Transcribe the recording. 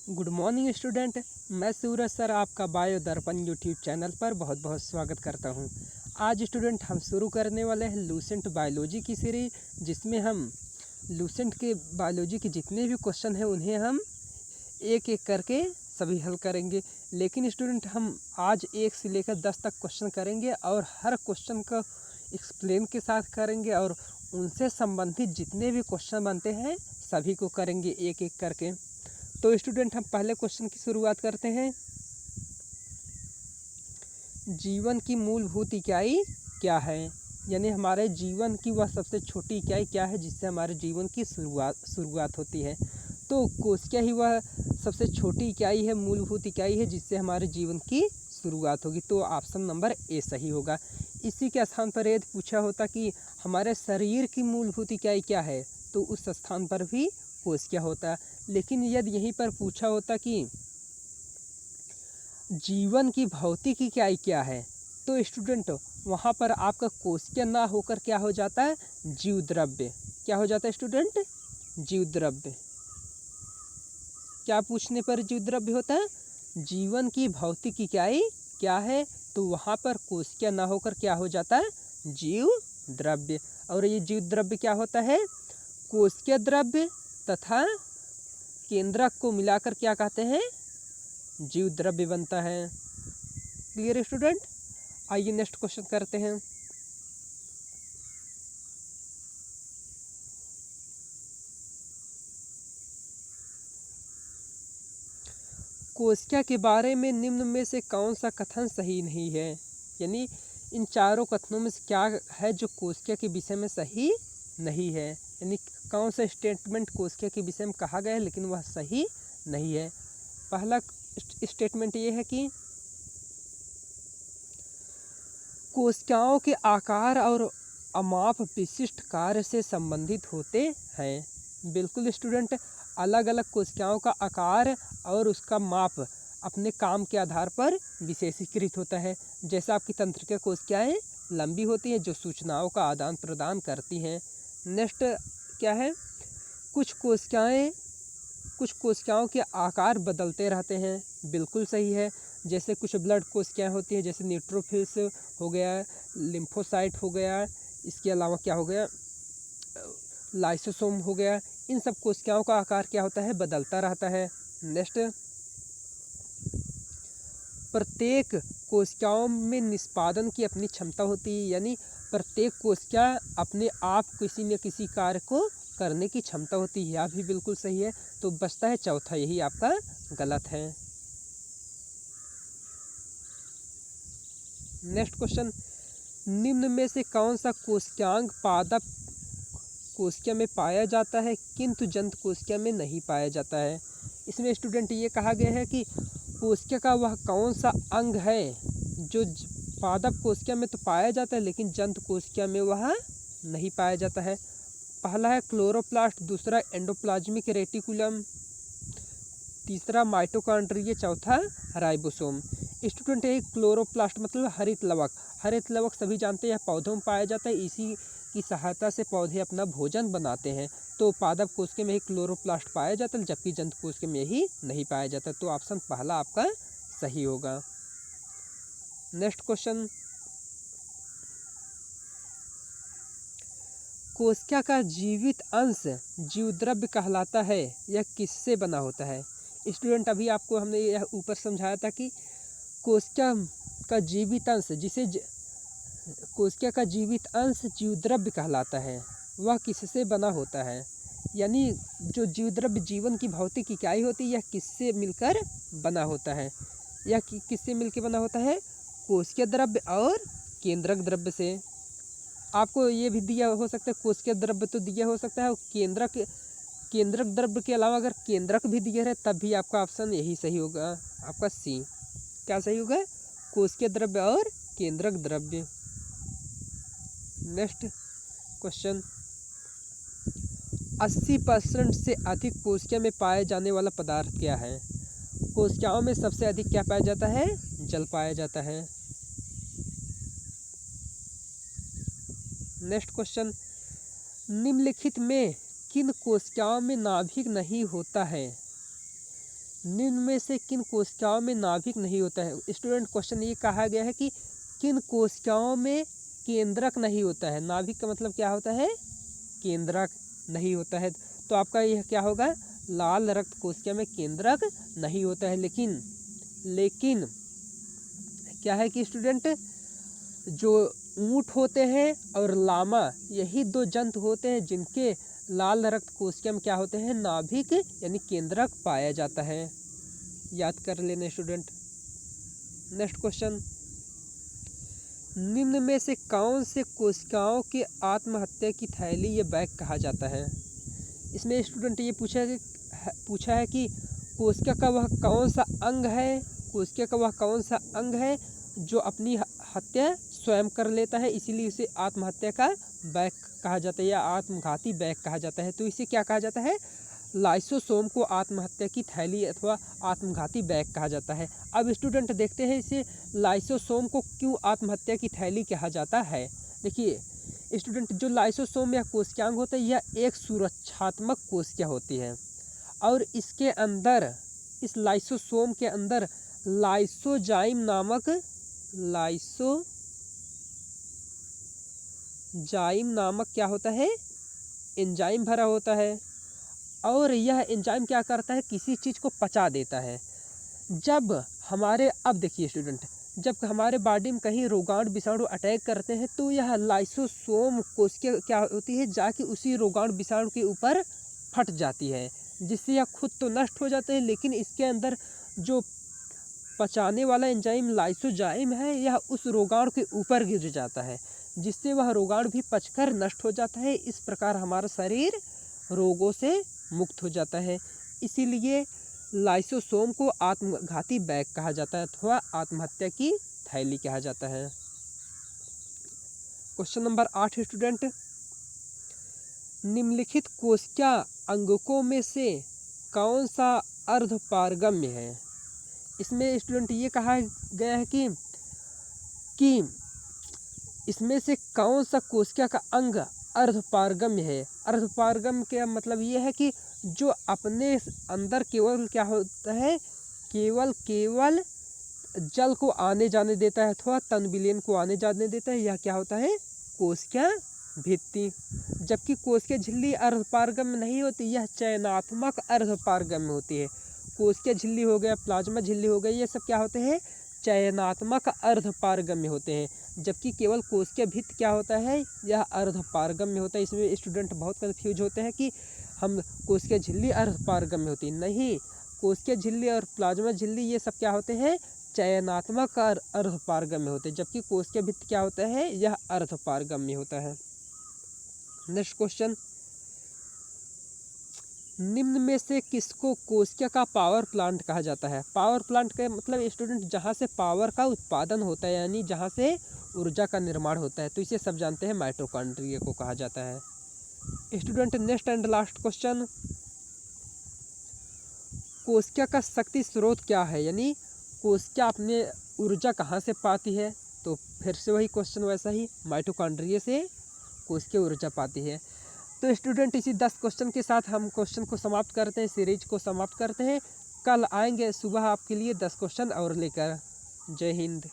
Good morning student. मैं सूरज sir आपका bio दर्पण यूट्यूब चैनल पर बहुत बहुत स्वागत करता हूं। आज स्टूडेंट हम शुरू करने वाले हैं लूसेंट बायोलॉजी की सीरीज, जिसमें हम लूसेंट के बायोलॉजी के जितने भी क्वेश्चन हैं उन्हें हम एक एक करके सभी हल करेंगे। लेकिन स्टूडेंट हम आज 1 से लेकर 10 तक क्वेश्चन करेंगे और हर क्वेश्चन को एक्सप्लेन के साथ करेंगे और उनसे संबंधित जितने भी क्वेश्चन बनते हैं सभी को करेंगे एक एक करके। तो स्टूडेंट हम पहले क्वेश्चन की शुरुआत करते हैं। जीवन की मूलभूत इकाई क्या है? यानी हमारे जीवन की वह सबसे छोटी इकाई क्या है जिससे हमारे जीवन की शुरुआत होती है। तो कोशिका ही वह सबसे छोटी इकाई है, मूलभूत इकाई है जिससे हमारे जीवन की शुरुआत होगी। तो ऑप्शन नंबर ए सही होगा। इसी के स्थान पर यदि पूछा होता कि हमारे शरीर की मूलभूत इकाई क्या है, तो उस स्थान पर भी कोशिका होता। लेकिन यदि यहीं पर पूछा होता कि जीवन की भौतिक इकाई क्या है, तो स्टूडेंट वहाँ पर आपका कोशिका ना होकर क्या हो जाता है, जीव द्रव्य। क्या हो जाता है स्टूडेंट? जीव द्रव्य। क्या पूछने पर जीव द्रव्य होता है? जीवन की भौतिक इकाई क्या है, तो वहाँ पर कोशिका ना होकर क्या हो जाता है, जीव द्रव्य। और ये जीव द्रव्य क्या होता है? कोशिका द्रव्य तथा केंद्रक को मिलाकर क्या कहते हैं, जीव द्रव्य बनता है। Clear student? आइए नेक्स्ट क्वेश्चन करते हैं। कोशिका के बारे में निम्न में से कौन सा कथन सही नहीं है? यानी इन चारों कथनों में से क्या है जो कोशिका के विषय में सही नहीं है? यानी कौन सा स्टेटमेंट कोशिका के विषय में कहा गया है लेकिन वह सही नहीं है? पहला स्टेटमेंट ये है कि कोशिकाओं के आकार और अमाप विशिष्ट कार्य से संबंधित होते हैं। बिल्कुल स्टूडेंट, अलग अलग कोशिकाओं का आकार और उसका माप अपने काम के आधार पर विशेषीकृत होता है। जैसे आपकी तंत्रिका कोशिकाएं लंबी होती हैं जो सूचनाओं का आदान प्रदान करती हैं। नेक्स्ट क्या है, कुछ कोशिकाओं के आकार बदलते रहते हैं। बिल्कुल सही है। जैसे कुछ ब्लड कोशिकाएं होती हैं, जैसे न्यूट्रोफिल्स हो गया, लिम्फोसाइट हो गया, इसके अलावा क्या हो गया, लाइसोसोम हो गया। इन सब कोशिकाओं का आकार क्या होता है, बदलता रहता है। नेक्स्ट, प्रत्येक कोशिकाओं में निष्पादन की अपनी क्षमता होती है। यानी प्रत्येक कोशिका अपने आप किसी न किसी कार्य को करने की क्षमता होती है। यह भी बिल्कुल सही है। तो बचता है चौथा, यही आपका गलत है। नेक्स्ट क्वेश्चन, निम्न में से कौन सा कोशिकांग पादप कोशिका में पाया जाता है किंतु जंतु कोशिका में नहीं पाया जाता है? इसमें स्टूडेंट ये कहा गया है कि कोशिका का वह कौन सा अंग है जो पादप कोशिका में तो पाया जाता है लेकिन जंतु कोशिका में वह नहीं पाया जाता है। पहला है क्लोरोप्लास्ट, दूसरा एंडोप्लाज्मिक रेटिकुलम, तीसरा माइटोकॉन्ड्रिया, चौथा राइबोसोम। स्टूडेंट, ये क्लोरोप्लास्ट मतलब हरित लवक। हरित लवक सभी जानते हैं पौधों में पाया जाता है, इसी की सहायता से पौधे अपना भोजन बनाते हैं। तो पादप कोशिका में ही क्लोरोप्लास्ट पाया जाता है जबकि जंतु कोशिका में ही नहीं पाया जाता। तो ऑप्शन पहला आपका सही होगा। नेक्स्ट क्वेश्चन, कोशिका का जीवित अंश जीवद्रव्य कहलाता है, यह किससे बना होता है? स्टूडेंट, अभी आपको हमने यह ऊपर समझाया था कि कोशिका का जीवित अंश कोशिका का जीवित अंश जीवद्रव्य कहलाता है, वह किससे बना होता है? यानी जो जीवद्रव्य जीवन की भौतिक इकाई होती है, यह किससे मिलकर बना होता है? यह किससे मिलकर बना होता है? कोशिका द्रव्य और केंद्रक द्रव्य से। आपको ये भी दिया हो सकता है, कोशिका द्रव्य तो दिया हो सकता है, और केंद्रक द्रव्य के अलावा अगर केंद्रक भी दिया है तब भी आपका ऑप्शन यही सही होगा, आपका सी। क्या सही होगा? कोशिका द्रव्य और केंद्रक द्रव्य। नेक्स्ट क्वेश्चन, 80% से अधिक कोशिका में पाए जाने वाला पदार्थ क्या है? कोशिकाओं में सबसे अधिक क्या पाया जाता है? जल पाया जाता है। नेक्स्ट क्वेश्चन, निम्नलिखित में किन कोशिकाओं में नाभिक नहीं होता है? निम्न में से किन कोशिकाओं में नाभिक नहीं होता है? स्टूडेंट क्वेश्चन ये कहा गया है कि किन कोशिकाओं में केंद्रक नहीं होता है। नाभिक का मतलब क्या होता है? केंद्रक नहीं होता है। तो आपका यह क्या होगा? लाल रक्त कोशिका में केंद्रक नहीं होता है। लेकिन क्या है कि स्टूडेंट, जो ऊंट होते हैं और लामा, यही दो जंतु होते हैं जिनके लाल रक्त कोशिका में क्या होते हैं? नाभिक यानी केंद्रक पाया जाता है। याद कर लेना स्टूडेंट। नेक्स्ट क्वेश्चन, निम्न में से कौन से कोशिकाओं के आत्महत्या की थैली या बैग कहा जाता है? इसमें स्टूडेंट ये पूछा है कि कोशिका का वह कौन सा अंग है, कोशिका का वह कौन सा अंग है जो अपनी हत्या स्वयं कर लेता है, इसीलिए उसे आत्महत्या का बैग कहा जाता है या आत्मघाती बैग कहा जाता है। तो इसे क्या कहा जाता है? लाइसोसोम को आत्महत्या की थैली अथवा आत्मघाती बैग कहा जाता है। अब स्टूडेंट देखते हैं इसे लाइसोसोम को क्यों आत्महत्या की थैली कहा जाता है। देखिए स्टूडेंट, जो लाइसोसोम या कोशिकांग होता है यह एक सुरक्षात्मक कोशिका होती है और इसके अंदर, इस लाइसोसोम के अंदर लाइसोजाइम नामक क्या होता है? एंजाइम भरा होता है और यह एंजाइम क्या करता है? किसी चीज़ को पचा देता है। अब देखिए स्टूडेंट, जब हमारे बॉडी में कहीं रोगाणु विषाणु अटैक करते हैं तो यह लाइसोसोम कोशिका क्या होती है? जाके उसी रोगाणु विषाणु के ऊपर फट जाती है, जिससे यह खुद तो नष्ट हो जाते हैं, लेकिन इसके अंदर जो पचाने वाला एंजाइम लाइसोजाइम है यह उस रोगाणु के ऊपर गिर जाता है, जिससे वह रोगाणु भी पचकर नष्ट हो जाता है। इस प्रकार हमारा शरीर रोगों से मुक्त हो जाता है। इसीलिए लाइसोसोम को आत्मघाती बैग कहा जाता है अथवा आत्महत्या की थैली कहा जाता है। क्वेश्चन नंबर 8 स्टूडेंट, निम्नलिखित कोशिका अंगकों में से कौन सा अर्धपारगम्य है? इसमें स्टूडेंट ये कहा गया है कि इसमें से कौन सा कोशिका का अंग अर्धपारगम्य है। अर्धपारगम्य का मतलब ये है कि जो अपने अंदर केवल क्या होता है? केवल जल को आने जाने देता है अथवा तन विलयन को आने जाने देता है। यह क्या होता है? कोशिका भित्ति। जबकि कोशिका झिल्ली अर्धपारगम्य नहीं होती, यह चयनात्मक अर्धपारगम्य होती है। कोशिका झिल्ली हो गया, प्लाज्मा झिल्ली हो गई, ये सब क्या होते हैं? चयनात्मक अर्धपारगम्य होते हैं। जबकि केवल कोशिका भित्ति क्या होता है? यह अर्धपारगम्य होता है। इसमें स्टूडेंट बहुत कंफ्यूज होते हैं कि हम कोशिका झिल्ली अर्धपारगम्य होती, नहीं, कोशिका झिल्ली और प्लाज्मा झिल्ली ये सब क्या होते हैं? चयनात्मक और अर्धपारगम्य होते हैं। जबकि कोशिका भित्ति क्या होता है? यह अर्धपारगम्य होता है। नेक्स्ट क्वेश्चन, निम्न में से किसको कोशिका का पावर प्लांट कहा जाता है? पावर प्लांट का मतलब स्टूडेंट जहाँ से पावर का उत्पादन होता है, यानी जहाँ से ऊर्जा का निर्माण होता है, तो इसे सब जानते हैं माइटोकॉन्ड्रिया को कहा जाता है। Student next and last question, कोशिका का शक्ति स्रोत क्या है? यानी कोशिका अपने ऊर्जा कहाँ से पाती है? तो फिर से वही क्वेश्चन वैसा ही, माइटोकॉन्ड्रिया से कोशिका ऊर्जा पाती है। तो स्टूडेंट इसी 10 क्वेश्चन के साथ हम क्वेश्चन को समाप्त करते हैं, सीरीज को समाप्त करते हैं। कल आएंगे सुबह आपके लिए 10 क्वेश्चन और लेकर। जय हिंद।